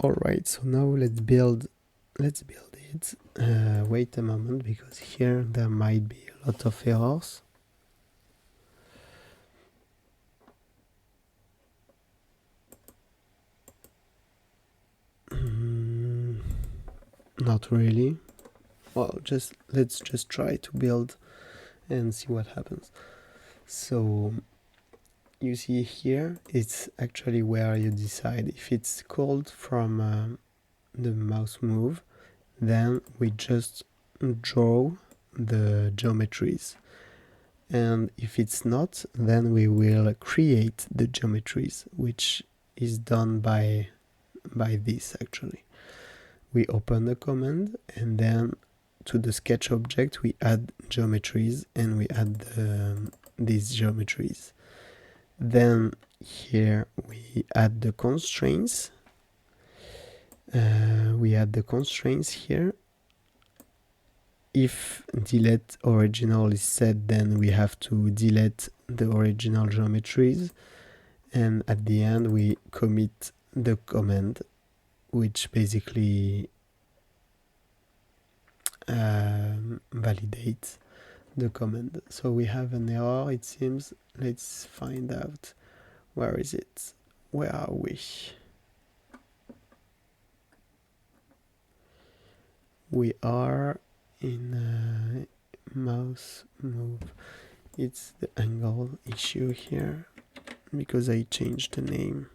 Alright, so now let's build it. Wait a moment, because here there might be a lot of errors. Not really. Well, let's just try to build and see what happens. So you see here, it's actually where you decide if it's called from the mouse move, then we just draw the geometries. And if it's not, then we will create the geometries, which is done by this actually. We open the command, and then to the sketch object we add geometries, and we add these geometries. Then here we add the constraints. We add the constraints here. If delete original is set, then we have to delete the original geometries, and at the end we commit the command, which basically validates the command. So we have an error, it seems. Let's find out. Where is it? Where are we? We are in mouse move. It's the angle issue here, because I changed the name.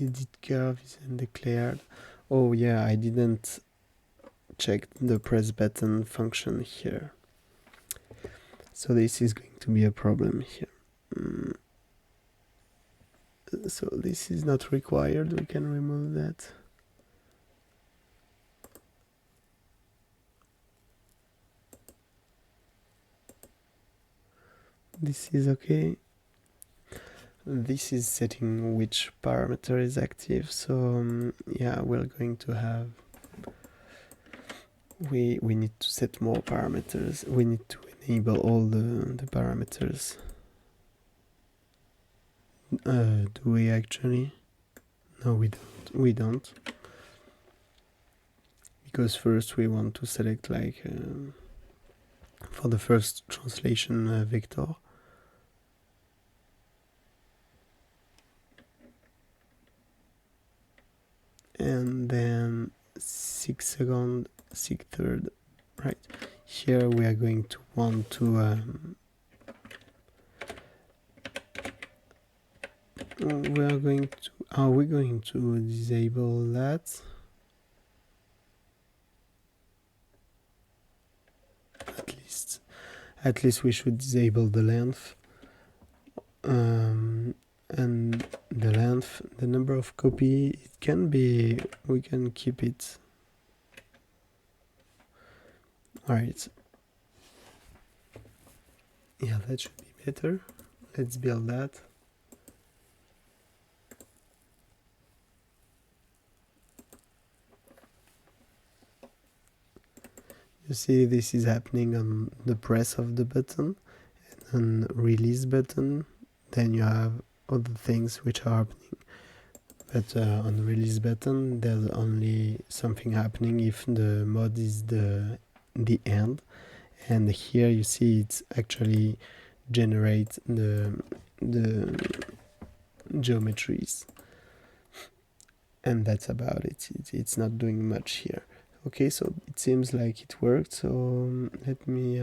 Edit curve isn't declared. Oh yeah, I didn't check the press button function here. So this is going to be a problem here. So this is not required, we can remove that. This is okay. This is setting which parameter is active, so yeah, we're going to have, we need to set more parameters. We need to enable all the parameters. Do we actually? No, we don't. Because first we want to select, like, for the first translation vector. And then 6 second, 6 third, right? Here we are going to want to are we going to disable that? At least we should disable the length. And the length, the number of copy, it can be, we can keep it. Alright. Yeah, that should be better. Let's build that. You see, this is happening on the press of the button, and on release button, then you have other things which are happening. But on the release button, there's only something happening if the mod is the end. And here you see it's actually generate the geometries. And that's about it. It's not doing much here. Okay, so it seems like it worked. So let me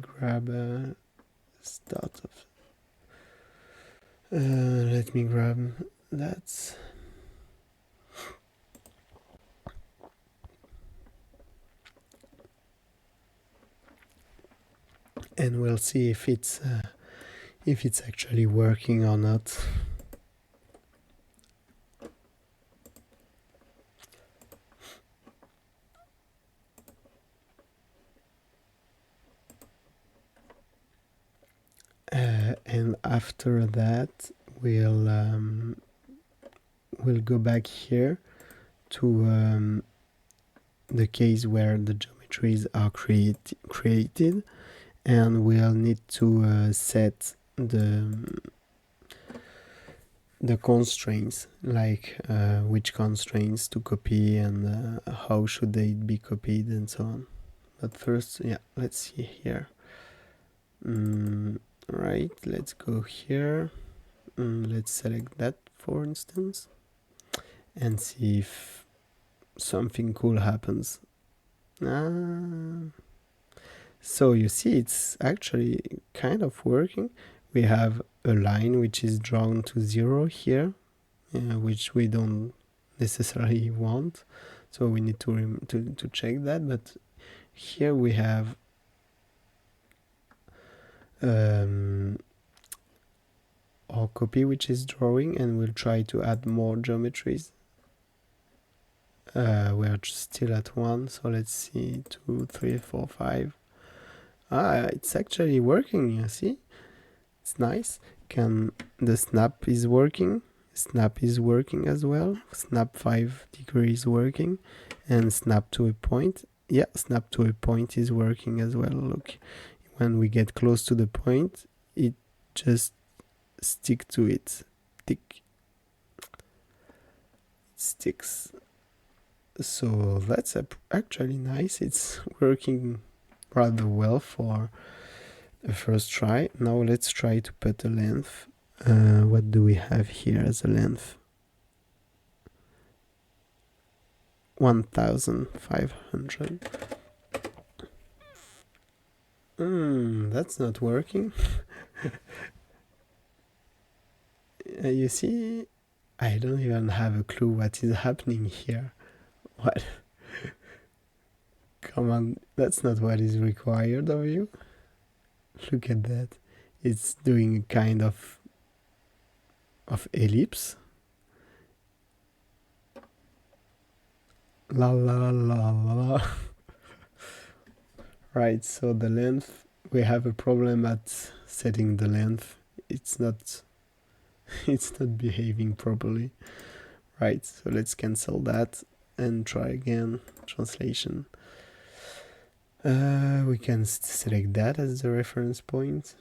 grab a start of. Let me grab that. And we'll see if it's actually working or not. And after that, we'll go back here to the case where the geometries are created, and we'll need to set the the constraints, like which constraints to copy and how should they be copied and so on. But first, yeah, let's see here. Right, let's go here. Let's select that, for instance, and see if something cool happens. So you see, it's actually kind of working. We have a line which is drawn to 0 here, which we don't necessarily want. So we need to check that. But here we have our copy which is drawing, and we'll try to add more geometries. We are still at 1, so let's see, 2, 3, 4, 5. It's actually working, you see? It's nice. The snap is working. Snap is working as well. Snap 5 degrees working. And snap to a point. Yeah, snap to a point is working as well. Look, when we get close to the point, it just sticks to it. Tick. It sticks. So that's actually nice. It's working rather well for a first try. Now let's try to put a length. What do we have here as a length? 1500. That's not working. You see, I don't even have a clue what is happening here. What? Come on, that's not what is required of you. Look at that. It's doing a kind of ellipse. La la la la. Right, so the length, we have a problem at setting the length. It's not behaving properly. Right, so let's cancel that and try again. Translation. We can select that as the reference point.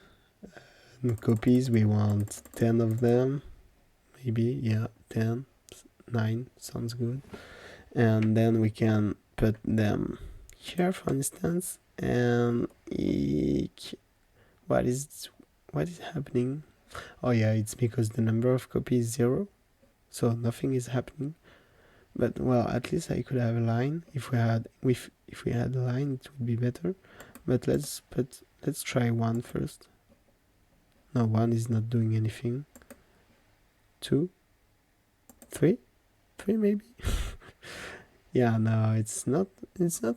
Copies, we want 10 of them. Maybe, yeah, 10, 9, sounds good. And then we can put them here, for instance. And what is happening? Oh yeah, it's because the number of copies is 0, so nothing is happening. But well, at least I could have a line. If we had a line, it would be better. But let's try 1 first. No, 1 is not doing anything. 2, 3 maybe. Yeah, no, it's not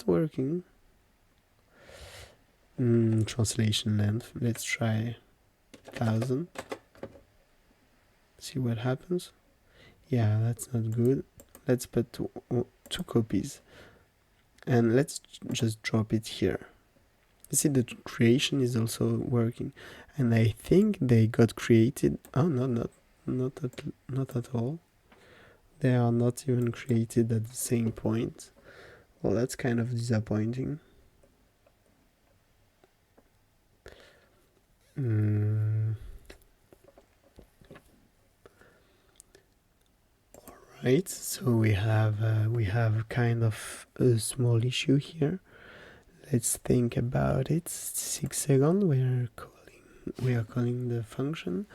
working. Translation length, let's try 1000. See what happens. Yeah, that's not good. Let's put 2 copies, and let's just drop it here. You see, the creation is also working, and I think they got created. Oh no, not at all. They are not even created at the same point. Well, that's kind of disappointing. Alright, so we have kind of a small issue here. Let's think about it. 6 seconds. We are calling the function,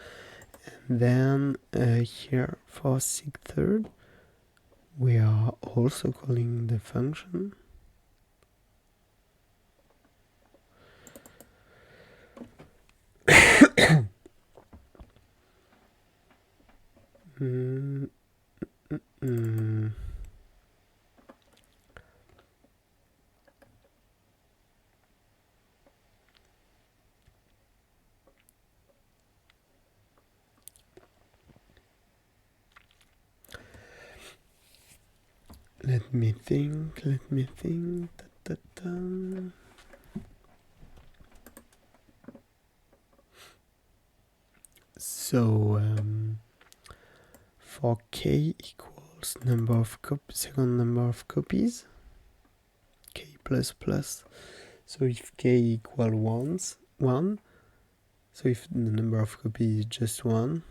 and then here for 6/3 we are also calling the function. Let me think. Da, da, da. So for k equals second number of copies, k plus plus. So if k equal 1, so if the number of copies is just 1,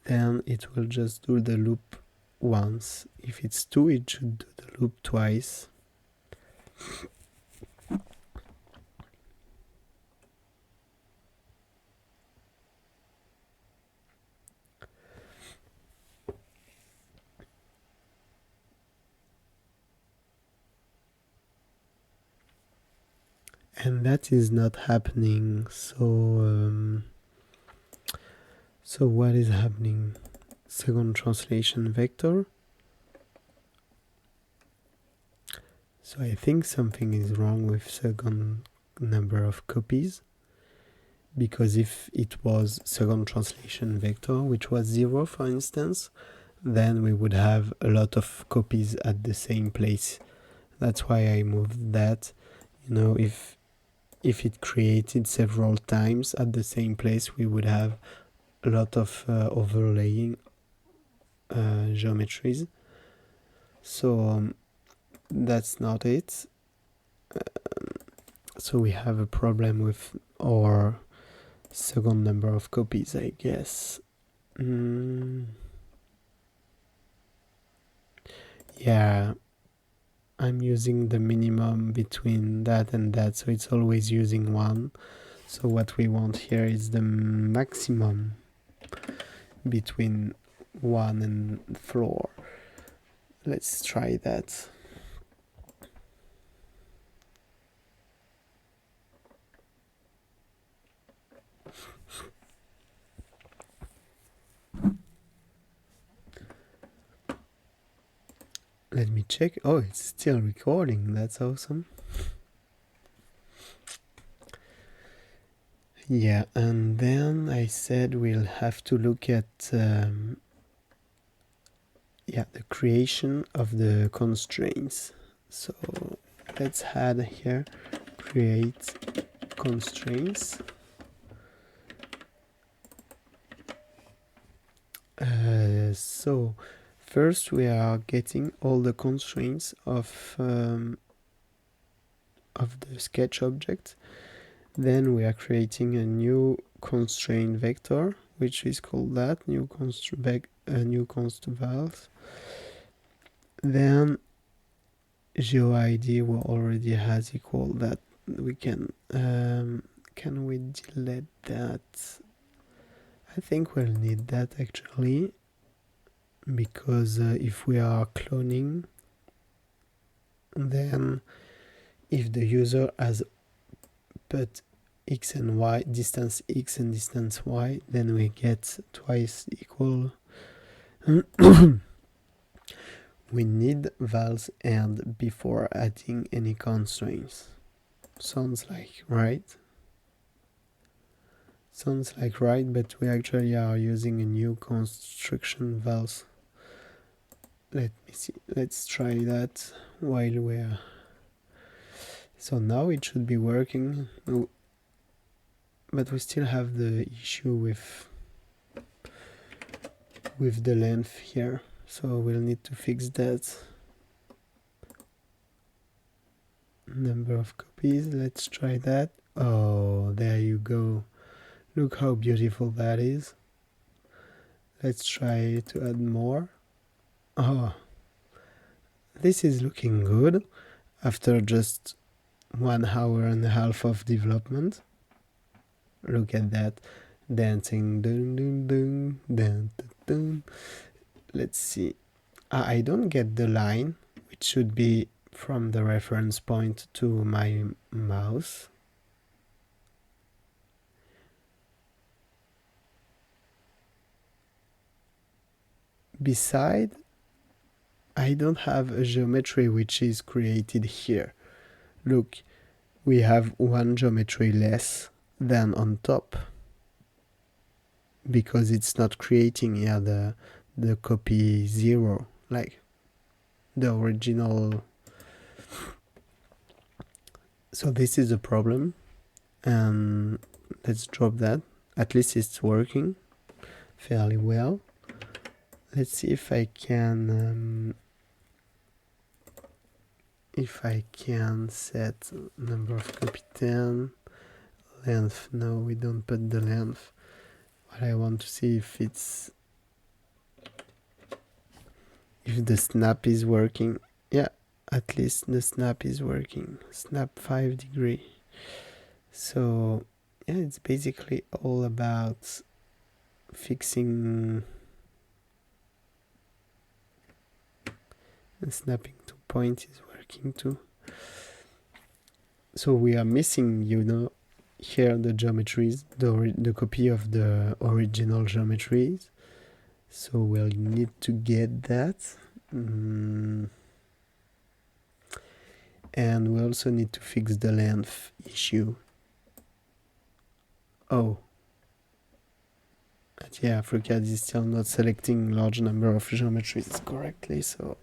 then it will just do the loop once. If it's 2, it should do the loop twice. And that is not happening. So what is happening? Second translation vector. So I think something is wrong with second number of copies, because if it was second translation vector, which was 0 for instance, then we would have a lot of copies at the same place. That's why I moved that. You know, if it created several times at the same place, we would have a lot of overlaying geometries. So that's not it. So we have a problem with our second number of copies, I guess. Yeah, I'm using the minimum between that and that, so it's always using 1. So what we want here is the maximum between 1 and floor. Let's try that. Let me check. Oh, it's still recording. That's awesome. Yeah, and then I said we'll have to look at the creation of the constraints. So let's add here create constraints. So first we are getting all the constraints of the sketch object. Then we are creating a new constraint vector, which is called that new const vals. Then GeoID will already has equal that. We can we delete that? I think we'll need that actually, because if we are cloning, then if the user has put x and y, distance x and distance y, then we get twice equal. We need vals and before adding any constraints. Sounds like right? Sounds like right, but we actually are using a new construction vals. Let me see. Let's try that while we're... So now it should be working, but we still have the issue with the length here. So we'll need to fix that. Number of copies, let's try that. Oh, there you go. Look how beautiful that is. Let's try to add more. Oh, this is looking good after just 1 hour and a half of development. Look at that. Dancing. Dun, dun, dun, dun, dun, dun. Let's see. I don't get the line, which should be from the reference point to my mouse. Beside, I don't have a geometry which is created here. Look, we have 1 geometry less than on top, because it's not creating here the copy 0, like the original. So this is a problem, and let's drop that. At least it's working fairly well. Let's see if I can set number of copy 10, length. No, we don't put the length. But I want to see if it's if the snap is working. Yeah, at least the snap is working. Snap 5 degree. So yeah, it's basically all about fixing and snapping to point is working too. So we are missing, here the geometries, the copy of the original geometries. So we'll need to get that. And we also need to fix the length issue. Oh. But yeah, FreeCad is still not selecting large number of geometries correctly, so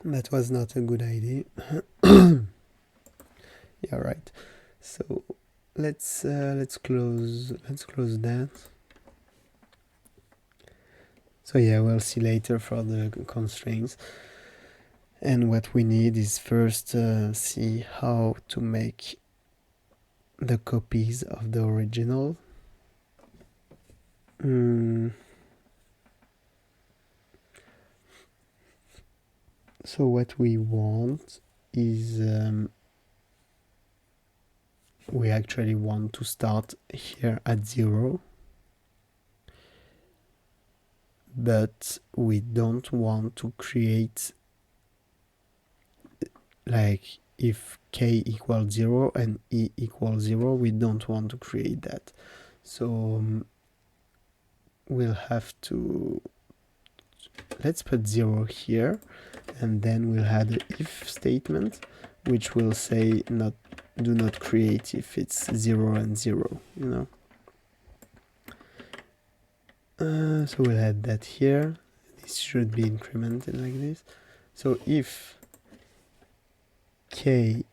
that was not a good idea. Yeah, right. So let's close that. So yeah, we'll see later for the constraints. And what we need is first see how to make the copies of the original. So what we want is we actually want to start here at 0, but we don't want to create, like, if k equals 0 and e equals 0, we don't want to create that. So we'll have to, let's put 0 here, and then we'll add an if statement, which will say do not create if it's 0 and 0, so we'll add that here. This should be incremented like this. So if k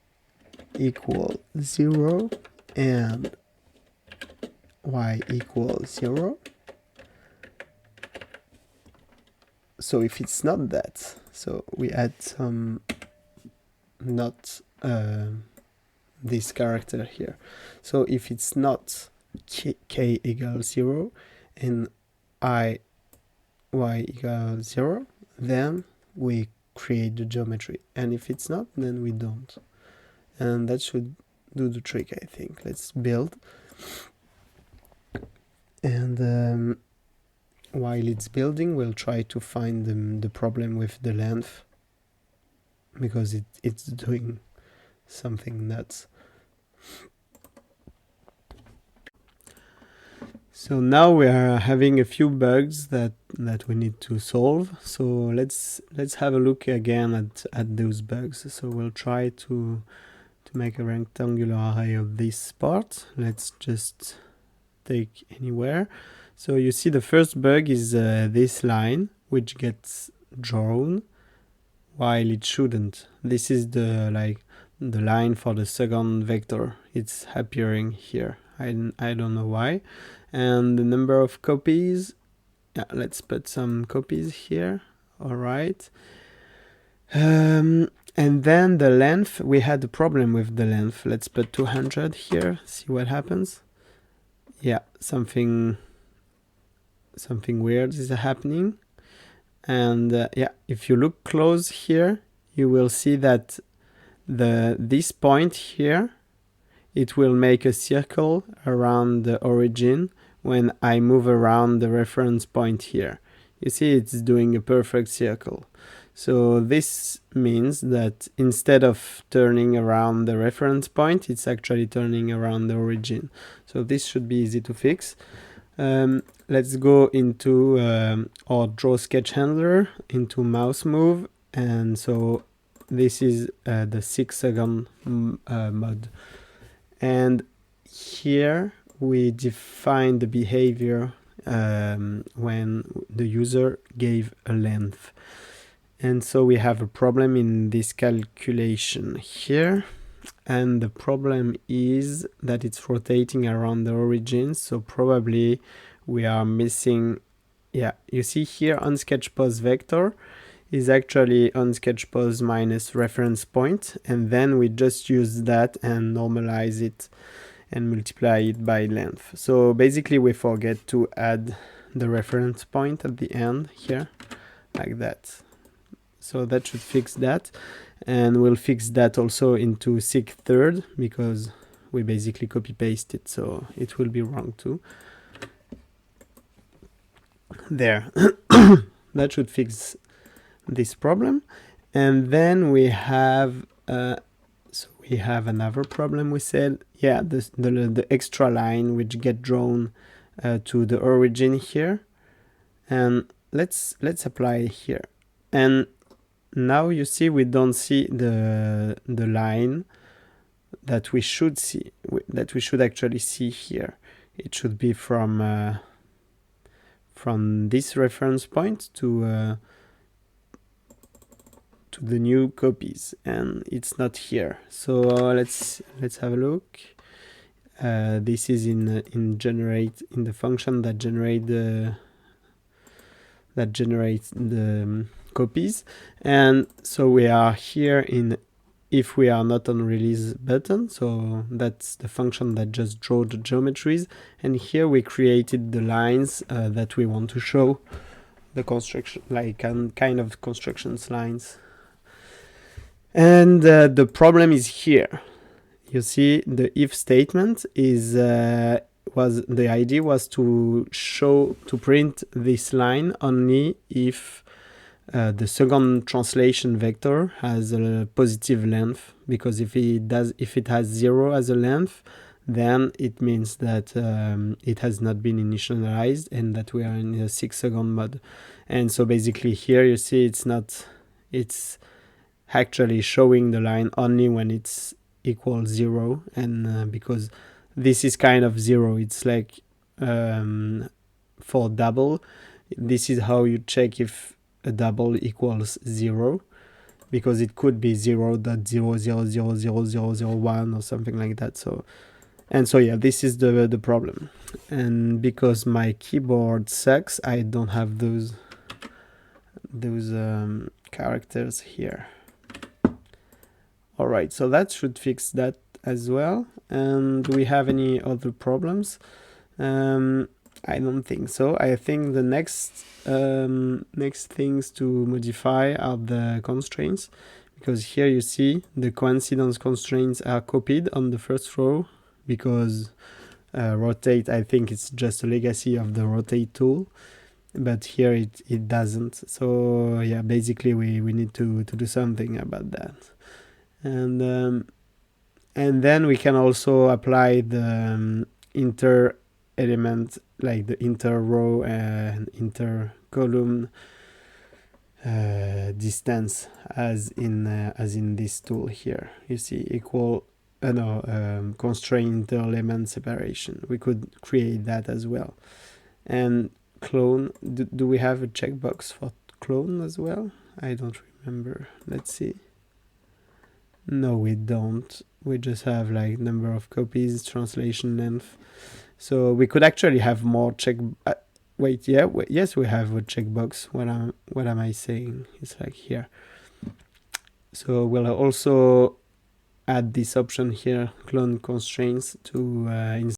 equals 0 and y equals 0, so if it's not that, so we add some not this character here. So if it's not k equals 0 and y equals 0, then we create the geometry, and if it's not, then we don't. And that should do the trick, I think. Let's build. And while it's building, we'll try to find the problem with the length, because it's doing something nuts. So now we are having a few bugs that we need to solve. So let's have a look again at those bugs. So we'll try to make a rectangular array of this part. Let's just take anywhere. So you see the first bug is this line, which gets drawn while it shouldn't. This is the line for the second vector. It's appearing here. I don't know why. And the number of copies, yeah, let's put some copies here. All right. And then the length, we had a problem with the length. Let's put 200 here, see what happens. Yeah, something weird is happening. And yeah, if you look close here, you will see that this point here, it will make a circle around the origin when I move around the reference point here. You see, it's doing a perfect circle. So this means that instead of turning around the reference point, it's actually turning around the origin. So this should be easy to fix. Let's go into our draw sketch handler, into mouse move, and so this is the 6-second mode. And here we define the behavior when the user gave a length. And so we have a problem in this calculation here. And the problem is that it's rotating around the origin. So probably we are missing, yeah, you see here on sketch pose vector is actually on sketch pose minus reference point. And then we just use that and normalize it and multiply it by length. So basically we forget to add the reference point at the end here, like that. So that should fix that, and we'll fix that also into sec third, because we basically copy paste it, so it will be wrong too. There. That should fix this problem. And then we have we have another problem. We said, yeah, the extra line which get drawn to the origin here, and let's apply it here. And now you see we don't see the line that we should see, that we should actually see here. It should be from this reference point to the new copies, and it's not here. So let's have a look. This is in the function that generates the copies, and so we are here in if we are not on release button, so that's the function that just draw the geometries, and here we created the lines that we want to show, the construction, like kind of constructions lines. And the problem is here. You see, the if statement is the idea was to print this line only if the second translation vector has a positive length, because if it has 0 as a length, then it means that it has not been initialized and that we are in a 6-second mode. And so basically here you see it's actually showing the line only when it's equals 0, and because this is kind of 0, it's like for double, this is how you check if a double equals 0, because it could be 0.0000001 or something like that. So yeah, this is the problem. And because my keyboard sucks, I don't have those characters here. All right, so that should fix that as well. And do we have any other problems? I don't think so. I think the next things to modify are the constraints, because here you see the coincidence constraints are copied on the first row, because rotate, I think it's just a legacy of the rotate tool, but here it doesn't. So yeah, basically we need to do something about that. And then we can also apply the inter element, like the inter row and inter column distance as in this tool here. You see equal constraint inter element separation. We could create that as well. And clone, do we have a checkbox for clone as well? I don't remember. Let's see. No, we don't. We just have like number of copies, translation length. So we could actually have more check. Yes, we have a checkbox. What am I saying? It's like here. So we'll also add this option here, clone constraints, to